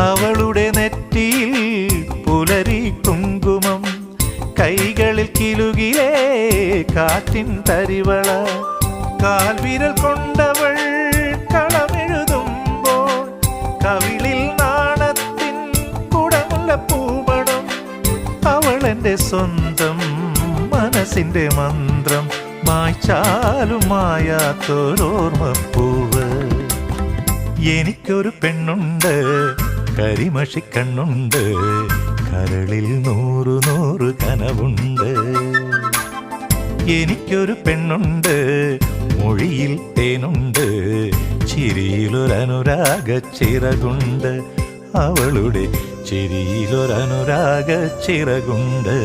അവളുടെ നെറ്റിയിൽ പുലരി കുങ്കുമം, കൈകളിൽ കിലുകിലേ കാറ്റിൻ തരിവള, കാൽവിരൽ കൊണ്ടവൾ കളമെഴുതുമ്പോൾ കവിളിൽ നാണത്തിൻ കുടമുള്ള പൂമണം. അവളെന്റെ സ്വന്തം മനസ്സിന്റെ മന്ത്രം, മായ്ച്ചാലും മായാത്തൊരോർമ്മപ്പൂവ്. എനിക്കൊരു പെണ്ണുണ്ട്, കരിമഷിക്കണ്ണുണ്ട്, കരളിൽ 100 കനവുണ്ട്. എനിക്കൊരു പെണ്ണുണ്ട്, മൊഴിയിൽ തേനുണ്ട്, ചിരിയിലൊരനുരാഗ ചിറകുണ്ട്. അവളുടെ ചിരിയിലൊരനുരാഗ ചിറകുണ്ട്.